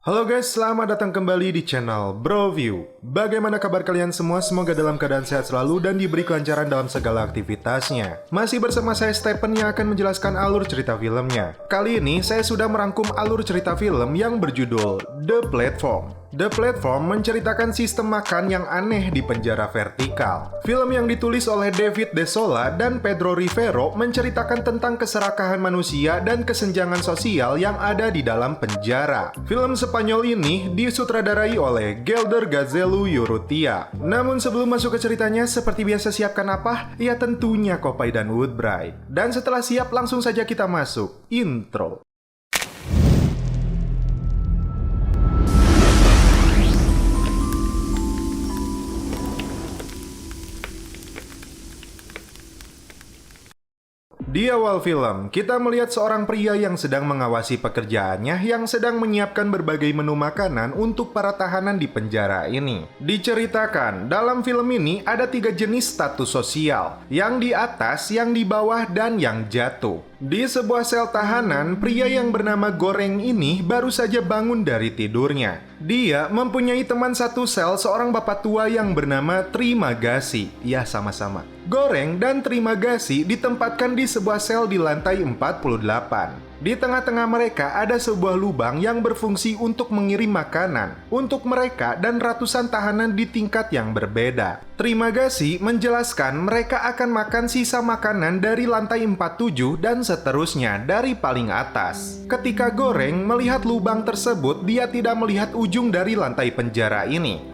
Halo guys, selamat datang kembali di channel Broview. Bagaimana kabar kalian semua? Semoga dalam keadaan sehat selalu dan diberi kelancaran dalam segala aktivitasnya. Masih bersama saya Stephen yang akan menjelaskan alur cerita filmnya. Kali ini saya sudah merangkum alur cerita film yang berjudul The Platform. The Platform menceritakan sistem makan yang aneh di penjara vertikal. Film yang ditulis oleh David Desola dan Pedro Rivero menceritakan tentang keserakahan manusia dan kesenjangan sosial yang ada di dalam penjara. Film Spanyol ini disutradarai oleh Gelder Gazelu Urrutia. Namun sebelum masuk ke ceritanya, seperti biasa siapkan apa? Ya tentunya Kopai dan Woodbright. Dan setelah siap, langsung saja kita masuk. Intro. Di awal film, kita melihat seorang pria yang sedang mengawasi pekerjaannya yang sedang menyiapkan berbagai menu makanan untuk para tahanan di penjara ini. Diceritakan, dalam film ini ada 3 jenis status sosial, yang di atas, yang di bawah, dan yang jatuh. Di sebuah sel tahanan, pria yang bernama Goreng ini baru saja bangun dari tidurnya. Dia mempunyai teman satu sel, seorang bapak tua yang bernama Trimagasi. Ya, sama-sama. Goreng dan Trimagasi ditempatkan di sebuah sel di lantai 48. Di tengah-tengah mereka ada sebuah lubang yang berfungsi untuk mengirim makanan untuk mereka dan ratusan tahanan di tingkat yang berbeda. Trimagasi menjelaskan mereka akan makan sisa makanan dari lantai 47 dan seterusnya dari paling atas. Ketika Goreng melihat lubang tersebut, dia tidak melihat ujung dari lantai penjara ini.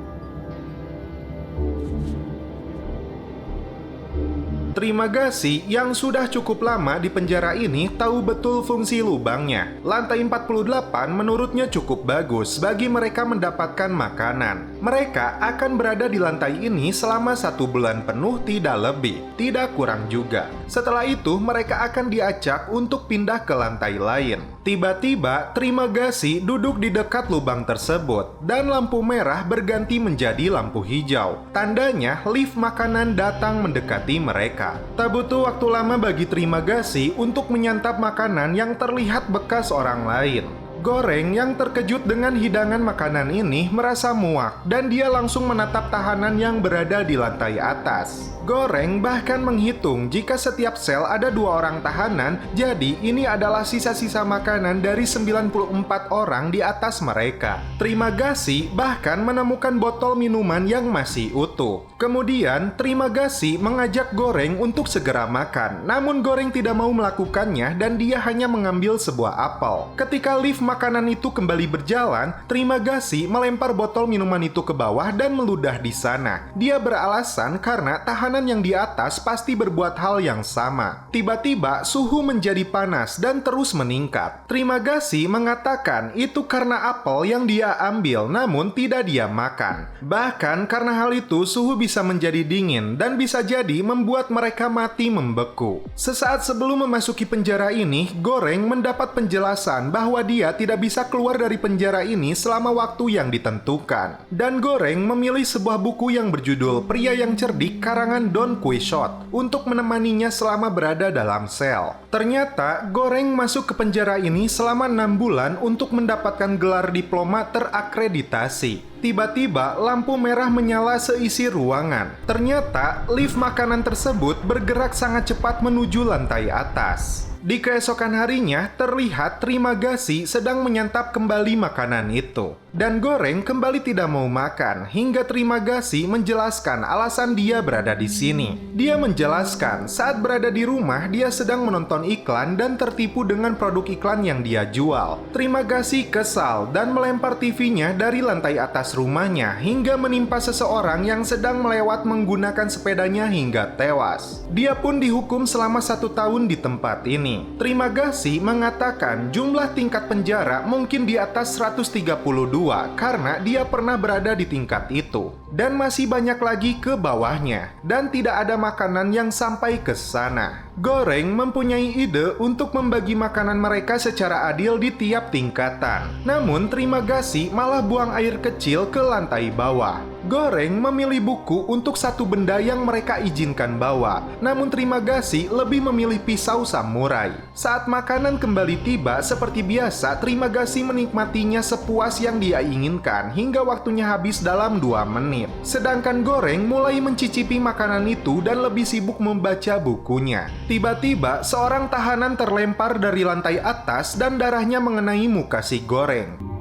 Trimagasi yang sudah cukup lama di penjara ini tahu betul fungsi lubangnya. Lantai 48 menurutnya cukup bagus bagi mereka mendapatkan makanan. Mereka akan berada di lantai ini selama 1 bulan penuh, tidak lebih, tidak kurang juga. Setelah itu mereka akan diacak untuk pindah ke lantai lain. Tiba-tiba Trimagasi duduk di dekat lubang tersebut dan lampu merah berganti menjadi lampu hijau. Tandanya lift makanan datang mendekati mereka. Tak butuh waktu lama bagi Trimagasi untuk menyantap makanan yang terlihat bekas orang lain. Goreng yang terkejut dengan hidangan makanan ini merasa muak dan dia langsung menatap tahanan yang berada di lantai atas. Goreng bahkan menghitung jika setiap sel ada 2 orang tahanan, jadi ini adalah sisa-sisa makanan dari 94 orang di atas mereka. Trimagasi bahkan menemukan botol minuman yang masih utuh. Kemudian Trimagasi mengajak Goreng untuk segera makan, namun Goreng tidak mau melakukannya dan dia hanya mengambil sebuah apel. Ketika lift makanan itu kembali berjalan, Trimagasi melempar botol minuman itu ke bawah dan meludah di sana. Dia beralasan karena tahanan yang di atas pasti berbuat hal yang sama. Tiba-tiba suhu menjadi panas dan terus meningkat. Trimagasi mengatakan itu karena apel yang dia ambil namun tidak dia makan. Bahkan karena hal itu suhu bisa menjadi dingin dan bisa jadi membuat mereka mati membeku. Sesaat sebelum memasuki penjara ini, Goreng mendapat penjelasan bahwa dia tidak bisa keluar dari penjara ini selama waktu yang ditentukan. Dan Goreng memilih sebuah buku yang berjudul Pria yang Cerdik karangan Don Quixote untuk menemaninya selama berada dalam sel. Ternyata Goreng masuk ke penjara ini selama 6 bulan untuk mendapatkan gelar diploma terakreditasi. Tiba-tiba lampu merah menyala seisi ruangan. Ternyata lift makanan tersebut bergerak sangat cepat menuju lantai atas. Di keesokan harinya, terlihat Trimagasi sedang menyantap kembali makanan itu. Dan Goreng kembali tidak mau makan, hingga Trimagasi menjelaskan alasan dia berada di sini. Dia menjelaskan saat berada di rumah, dia sedang menonton iklan dan tertipu dengan produk iklan yang dia jual. Trimagasi kesal dan melempar TV-nya dari lantai atas rumahnya, hingga menimpa seseorang yang sedang melewat menggunakan sepedanya hingga tewas. Dia pun dihukum selama 1 tahun di tempat ini. Trimagasi mengatakan jumlah tingkat penjara mungkin di atas 132 karena dia pernah berada di tingkat itu. Dan masih banyak lagi ke bawahnya. Dan tidak ada makanan yang sampai ke sana. Goreng mempunyai ide untuk membagi makanan mereka secara adil di tiap tingkatan. Namun Trimagasi malah buang air kecil ke lantai bawah. Goreng memilih buku untuk satu benda yang mereka izinkan bawa. Namun Trimagasi lebih memilih pisau samurai. Saat makanan kembali tiba, seperti biasa, Trimagasi menikmatinya sepuas yang dia inginkan hingga waktunya habis dalam 2 menit. Sedangkan Goreng mulai mencicipi makanan itu dan lebih sibuk membaca bukunya. Tiba-tiba, seorang tahanan terlempar dari lantai atas dan darahnya mengenai muka si Goreng.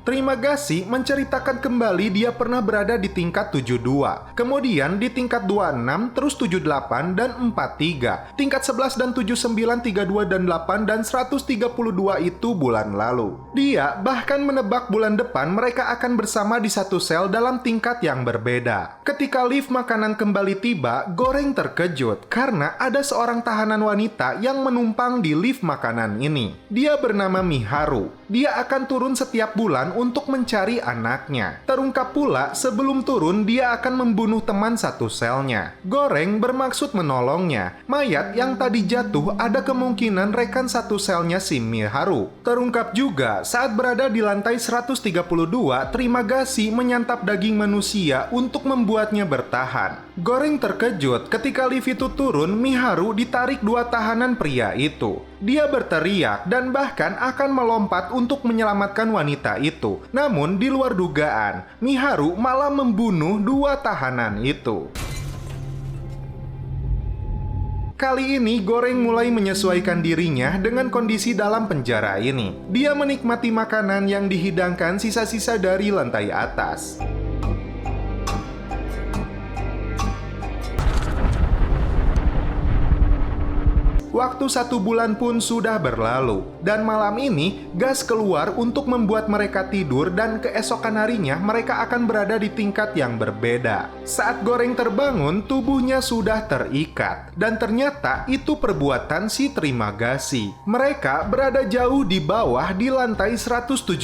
Trimagasi menceritakan kembali dia pernah berada di tingkat 72, kemudian di tingkat 26, terus 78 dan 43, tingkat 11 dan 79, 32 dan 8 dan 132 itu bulan lalu. Dia bahkan menebak bulan depan mereka akan bersama di satu sel dalam tingkat yang berbeda. Ketika lift makanan kembali tiba, Goreng terkejut karena ada seorang tahanan wanita yang menumpang di lift makanan ini. Dia bernama Miharu. Dia akan turun setiap bulan untuk mencari anaknya. Terungkap pula, sebelum turun dia akan membunuh teman satu selnya. Goreng bermaksud menolongnya. Mayat yang tadi jatuh ada kemungkinan rekan satu selnya si Miharu. Terungkap juga, saat berada di lantai 132, Trimagasi menyantap daging manusia untuk membuatnya bertahan. Goreng terkejut ketika lift itu turun, Miharu ditarik 2 tahanan pria itu. Dia berteriak dan bahkan akan melompat untuk menyelamatkan wanita itu. Namun di luar dugaan, Miharu malah membunuh 2 tahanan itu. Kali ini Goreng mulai menyesuaikan dirinya dengan kondisi dalam penjara ini. Dia menikmati makanan yang dihidangkan sisa-sisa dari lantai atas. Waktu 1 bulan pun sudah berlalu, dan malam ini gas keluar untuk membuat mereka tidur dan keesokan harinya mereka akan berada di tingkat yang berbeda. Saat Goreng terbangun, tubuhnya sudah terikat, dan ternyata itu perbuatan si Trimagasi. Mereka berada jauh di bawah di lantai 171.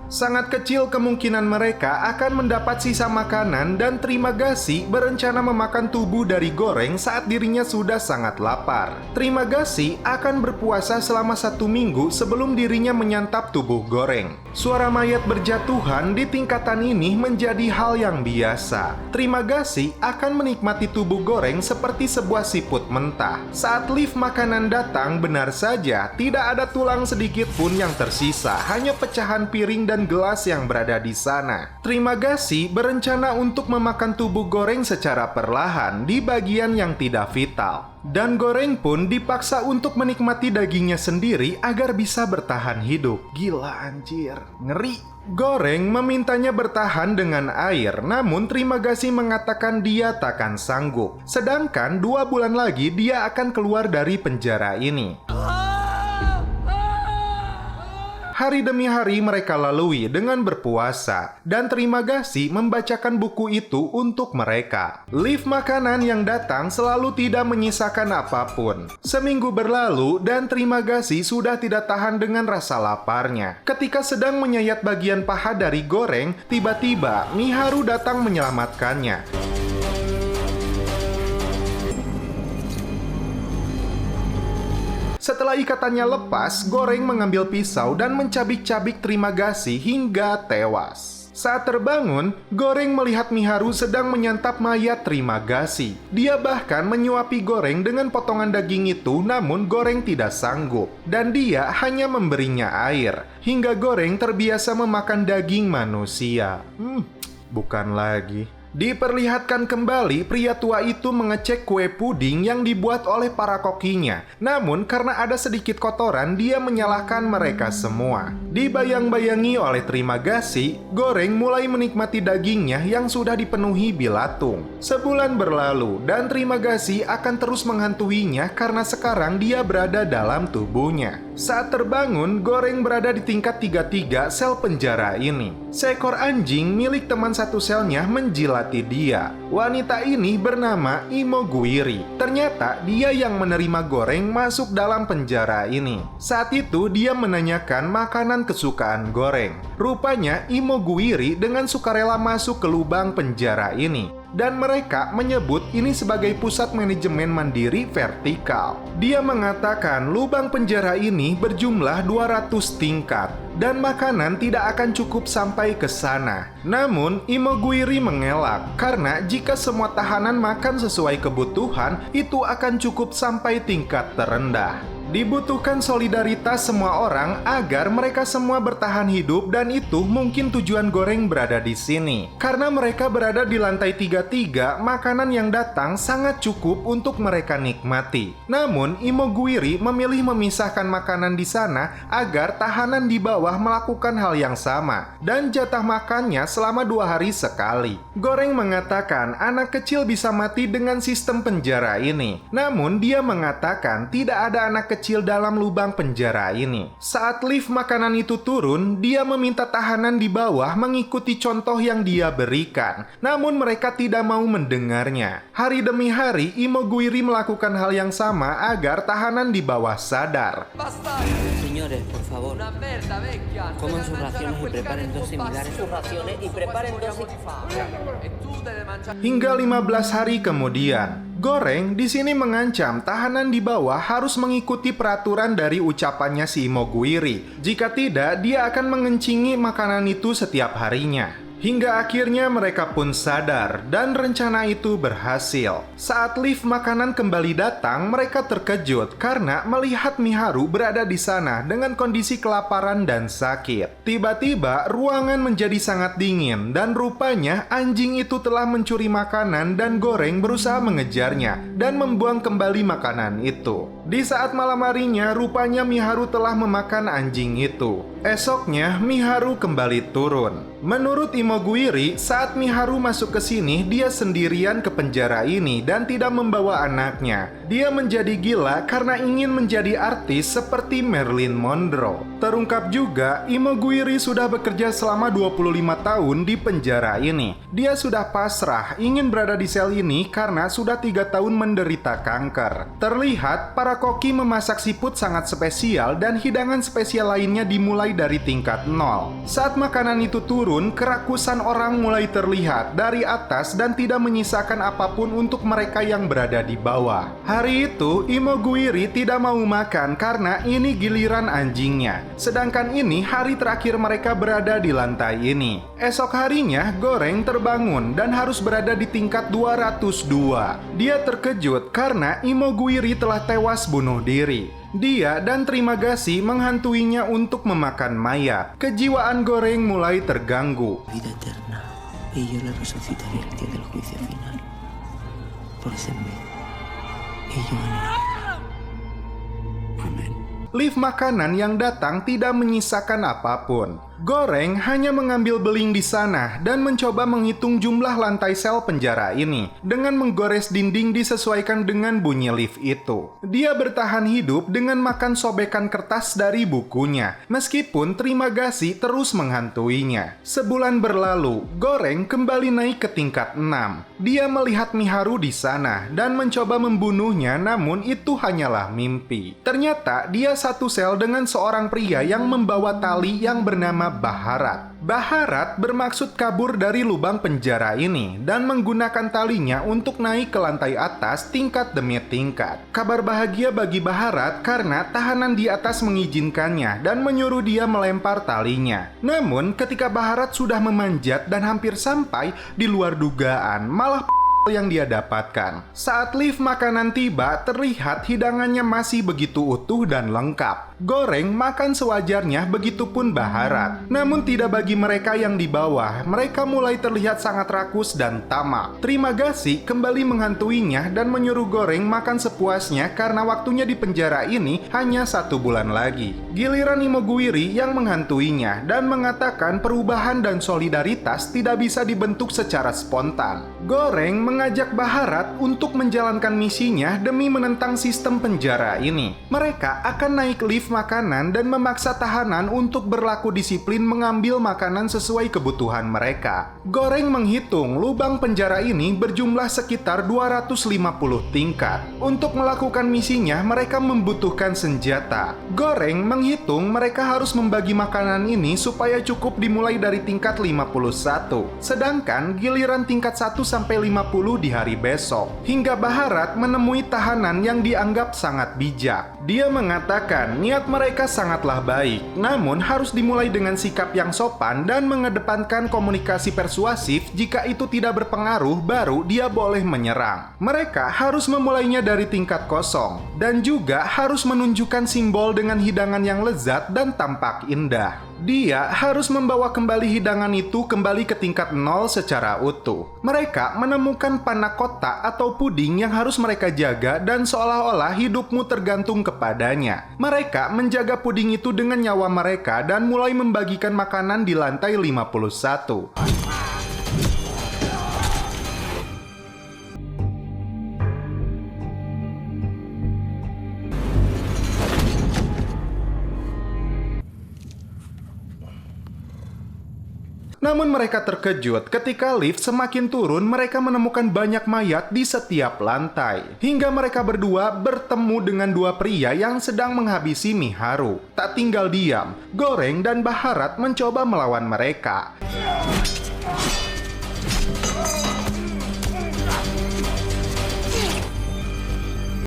Sangat kecil kemungkinan mereka akan mendapat sisa makanan dan Trimagasi berencana memakan tubuh dari Goreng saat dirinya sudah sangat lapar. Trimagasi akan berpuasa selama 1 minggu sebelum dirinya menyantap tubuh Goreng. Suara mayat berjatuhan di tingkatan ini menjadi hal yang biasa. Trimagasi akan menikmati tubuh Goreng seperti sebuah siput mentah. Saat lift makanan datang, benar saja tidak ada tulang sedikit pun yang tersisa, hanya pecahan piring dan gelas yang berada di sana. Trimagasi berencana untuk memakan tubuh Goreng secara perlahan di bagian yang tidak vital. Dan Goreng pun dipaksa untuk menikmati dagingnya sendiri agar bisa bertahan hidup. Gila anjir, ngeri. Goreng memintanya bertahan dengan air, namun Trimagasi mengatakan dia takkan sanggup. Sedangkan 2 bulan lagi dia akan keluar dari penjara ini. Hari demi hari mereka lalui dengan berpuasa, dan Trimagasi membacakan buku itu untuk mereka. Lift makanan yang datang selalu tidak menyisakan apapun. Seminggu berlalu dan Trimagasi sudah tidak tahan dengan rasa laparnya. Ketika sedang menyayat bagian paha dari Goreng, tiba-tiba Miharu datang menyelamatkannya. Setelah ikatannya lepas, Goreng mengambil pisau dan mencabik-cabik Trimagasi hingga tewas. Saat terbangun, Goreng melihat Miharu sedang menyantap mayat Trimagasi. Dia bahkan menyuapi Goreng dengan potongan daging itu, namun Goreng tidak sanggup. Dan dia hanya memberinya air, hingga Goreng terbiasa memakan daging manusia. Bukan lagi. Diperlihatkan kembali pria tua itu mengecek kue puding yang dibuat oleh para kokinya. Namun karena ada sedikit kotoran, dia menyalahkan mereka semua. Dibayang-bayangi oleh Trimagasi, Goreng mulai menikmati dagingnya yang sudah dipenuhi bilatung. Sebulan berlalu dan Trimagasi akan terus menghantuinya karena sekarang dia berada dalam tubuhnya. Saat terbangun, Goreng berada di tingkat 33 sel penjara ini. seekor anjing milik teman satu selnya menjilati dia. Wanita ini bernama Imoguiri. Ternyata dia yang menerima Goreng masuk dalam penjara ini. Saat itu dia menanyakan makanan kesukaan Goreng. Rupanya Imoguiri dengan sukarela masuk ke lubang penjara ini. Dan mereka menyebut ini sebagai pusat manajemen mandiri vertikal. Dia mengatakan lubang penjara ini berjumlah 200 tingkat dan makanan tidak akan cukup sampai ke sana. Namun, Imoguiri mengelak karena jika semua tahanan makan sesuai kebutuhan, itu akan cukup sampai tingkat terendah. Dibutuhkan solidaritas semua orang agar mereka semua bertahan hidup dan itu mungkin tujuan Goreng berada di sini. Karena mereka berada di lantai 33, makanan yang datang sangat cukup untuk mereka nikmati. Namun, Imoguiri memilih memisahkan makanan di sana agar tahanan di bawah melakukan hal yang sama dan jatah makannya selama 2 hari sekali. Goreng mengatakan anak kecil bisa mati dengan sistem penjara ini. Namun, dia mengatakan tidak ada anak kecil dalam lubang penjara ini. Saat lift makanan itu turun, dia meminta tahanan di bawah mengikuti contoh yang dia berikan. Namun mereka tidak mau mendengarnya. Hari demi hari, Imoguiri melakukan hal yang sama agar tahanan di bawah sadar. Señores, por favor, coman sus raciones y preparen dos similares. Hingga 15 hari kemudian, Goreng di sini mengancam tahanan di bawah harus mengikuti peraturan dari ucapannya si Imoguiri. Jika tidak, dia akan mengencingi makanan itu setiap harinya. Hingga akhirnya mereka pun sadar dan rencana itu berhasil. Saat lift makanan kembali datang, mereka terkejut karena melihat Miharu berada di sana dengan kondisi kelaparan dan sakit. Tiba-tiba ruangan menjadi sangat dingin dan rupanya anjing itu telah mencuri makanan dan Goreng berusaha mengejarnya dan membuang kembali makanan itu. Di saat malam harinya, rupanya Miharu telah memakan anjing itu. Esoknya, Miharu kembali turun. Menurut Imoguiri, saat Miharu masuk ke sini, dia sendirian ke penjara ini dan tidak membawa anaknya. Dia menjadi gila karena ingin menjadi artis seperti Marilyn Monroe. Terungkap juga, Imoguiri sudah bekerja selama 25 tahun di penjara ini. Dia sudah pasrah, ingin berada di sel ini karena sudah 3 tahun menderita kanker. Terlihat, para koki memasak siput sangat spesial dan hidangan spesial lainnya dimulai dari tingkat 0. Saat makanan itu turun, kerakusan orang mulai terlihat dari atas dan tidak menyisakan apapun untuk mereka yang berada di bawah. Hari itu, Imoguiri tidak mau makan karena ini giliran anjingnya. Sedangkan ini hari terakhir mereka berada di lantai ini. Esok harinya, Goreng terbangun dan harus berada di tingkat 202. Dia terkejut karena Imoguiri telah tewas bunuh diri. Dia dan Trimagasi menghantuinya untuk memakan mayat. Kejiwaan Goreng mulai terganggu. Vida eterna, y yo la resucitaré el día del juicio final. Por ese medio, y yo ganaré. Amén. Lift makanan yang datang tidak menyisakan apapun. Goreng hanya mengambil beling di sana dan mencoba menghitung jumlah lantai sel penjara ini dengan menggores dinding disesuaikan dengan bunyi lift itu. Dia bertahan hidup dengan makan sobekan kertas dari bukunya, meskipun Trimagasi terus menghantuinya. Sebulan berlalu, Goreng kembali naik ke tingkat 6. Dia melihat Miharu di sana dan mencoba membunuhnya, namun itu hanyalah mimpi. Ternyata dia satu sel dengan seorang pria yang membawa tali yang bernama Baharat. Baharat bermaksud kabur dari lubang penjara ini dan menggunakan talinya untuk naik ke lantai atas tingkat demi tingkat. Kabar bahagia bagi Baharat karena tahanan di atas mengizinkannya dan menyuruh dia melempar talinya. Namun ketika Baharat sudah memanjat dan hampir sampai, di luar dugaan malah yang dia dapatkan. Saat lift makanan tiba, terlihat hidangannya masih begitu utuh dan lengkap. Goreng makan sewajarnya, begitupun Baharat. Namun tidak bagi mereka yang di bawah. Mereka mulai terlihat sangat rakus dan tamak. Trimagasi kembali menghantuinya dan menyuruh Goreng makan sepuasnya karena waktunya di penjara ini hanya 1 bulan lagi. Giliran Imoguiri yang menghantuinya dan mengatakan perubahan dan solidaritas tidak bisa dibentuk secara spontan. Goreng mengajak Baharat untuk menjalankan misinya demi menentang sistem penjara ini. Mereka akan naik lift makanan dan memaksa tahanan untuk berlaku disiplin mengambil makanan sesuai kebutuhan mereka. Goreng menghitung lubang penjara ini berjumlah sekitar 250 tingkat. Untuk melakukan misinya, mereka membutuhkan senjata. Goreng menghitung mereka harus membagi makanan ini supaya cukup dimulai dari tingkat 51. Sedangkan giliran tingkat 1 sampai 50 di hari besok. Hingga Baharat menemui tahanan yang dianggap sangat bijak. Dia mengatakan niat mereka sangatlah baik, namun harus dimulai dengan sikap yang sopan dan mengedepankan komunikasi persuasif. Jika itu tidak berpengaruh, baru dia boleh menyerang. Mereka harus memulainya dari tingkat kosong, dan juga harus menunjukkan simbol dengan hidangan yang lezat dan tampak indah. Dia harus membawa kembali hidangan itu kembali ke tingkat 0 secara utuh. Mereka menemukan panna cotta atau puding yang harus mereka jaga dan seolah-olah hidupmu tergantung kepadanya. Mereka menjaga puding itu dengan nyawa mereka dan mulai membagikan makanan di lantai 51. Namun mereka terkejut ketika lift semakin turun, mereka menemukan banyak mayat di setiap lantai. Hingga mereka berdua bertemu dengan dua pria yang sedang menghabisi Miharu. Tak tinggal diam, Goreng dan Baharat mencoba melawan mereka.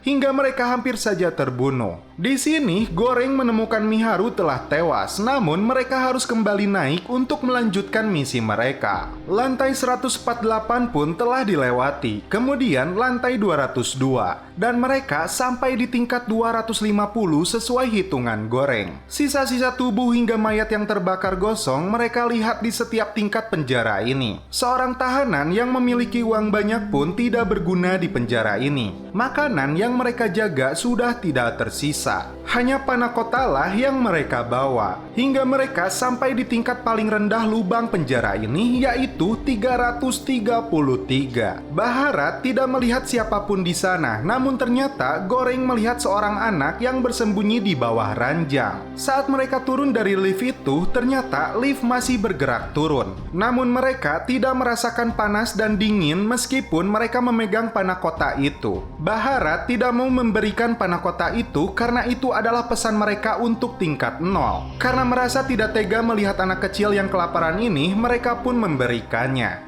Hingga mereka hampir saja terbunuh. Di sini, Goreng menemukan Miharu telah tewas, namun mereka harus kembali naik untuk melanjutkan misi mereka. Lantai 148 pun telah dilewati, kemudian lantai 202, dan mereka sampai di tingkat 250 sesuai hitungan Goreng. Sisa-sisa tubuh hingga mayat yang terbakar gosong mereka lihat di setiap tingkat penjara ini. Seorang tahanan yang memiliki uang banyak pun tidak berguna di penjara ini. Makanan yang mereka jaga sudah tidak tersisa. Hanya panna cotta lah yang mereka bawa. Hingga mereka sampai di tingkat paling rendah lubang penjara ini, yaitu 333. Baharat tidak melihat siapapun di sana, namun ternyata Goreng melihat seorang anak yang bersembunyi di bawah ranjang. Saat mereka turun dari lift itu, ternyata lift masih bergerak turun. Namun mereka tidak merasakan panas dan dingin meskipun mereka memegang panna cotta itu. Baharat tidak mau memberikan panna cotta itu karena itu adalah pesan mereka untuk tingkat 0. Karena merasa tidak tega melihat anak kecil yang kelaparan ini, mereka pun memberikannya.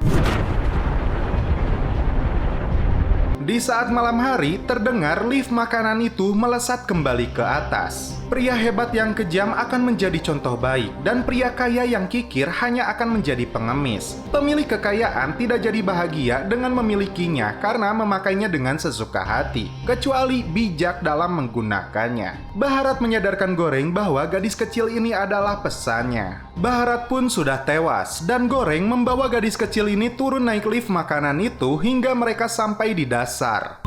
Di saat malam hari, terdengar lift makanan itu melesat kembali ke atas. Pria hebat yang kejam akan menjadi contoh baik, dan pria kaya yang kikir hanya akan menjadi pengemis. Pemilik kekayaan tidak jadi bahagia dengan memilikinya karena memakainya dengan sesuka hati, kecuali bijak dalam menggunakannya. Baharat menyadarkan Goreng bahwa gadis kecil ini adalah pesannya. Baharat pun sudah tewas, dan Goreng membawa gadis kecil ini turun naik lift makanan itu hingga mereka sampai di dasar.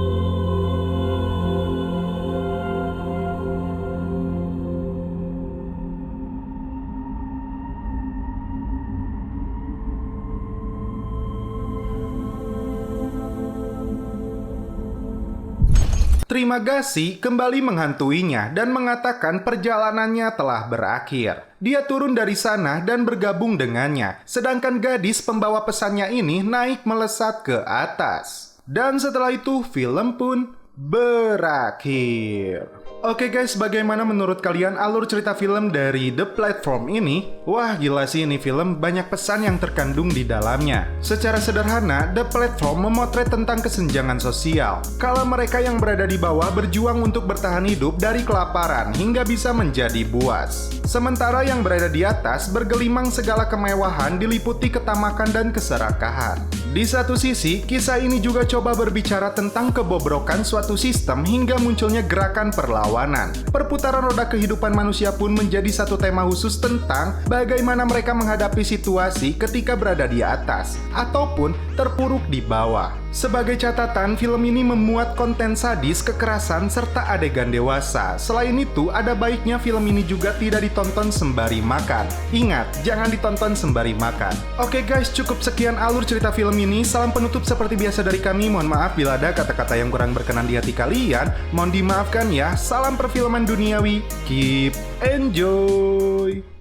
Trimagasi kembali menghantuinya dan mengatakan perjalanannya telah berakhir. Dia turun dari sana dan bergabung dengannya, sedangkan gadis pembawa pesannya ini naik melesat ke atas. Dan setelah itu film pun berakhir. Oke guys, bagaimana menurut kalian alur cerita film dari The Platform ini? Wah, gila sih ini film, banyak pesan yang terkandung di dalamnya. Secara sederhana, The Platform memotret tentang kesenjangan sosial. Kala mereka yang berada di bawah berjuang untuk bertahan hidup dari kelaparan hingga bisa menjadi buas. Sementara yang berada di atas bergelimang segala kemewahan diliputi ketamakan dan keserakahan. Di satu sisi, kisah ini juga coba berbicara tentang kebobrokan suatu sistem hingga munculnya gerakan perlawanan. Perputaran roda kehidupan manusia pun menjadi satu tema khusus tentang bagaimana mereka menghadapi situasi ketika berada di atas, ataupun terpuruk di bawah. Sebagai catatan, film ini memuat konten sadis, kekerasan, serta adegan dewasa. Selain itu, ada baiknya film ini juga tidak ditonton sembari makan. Ingat, jangan ditonton sembari makan. Oke guys, cukup sekian alur cerita film ini. Salam penutup seperti biasa dari kami. Mohon maaf bila ada kata-kata yang kurang berkenan di hati kalian. Mohon dimaafkan ya. Salam perfilman duniawi. Keep enjoy.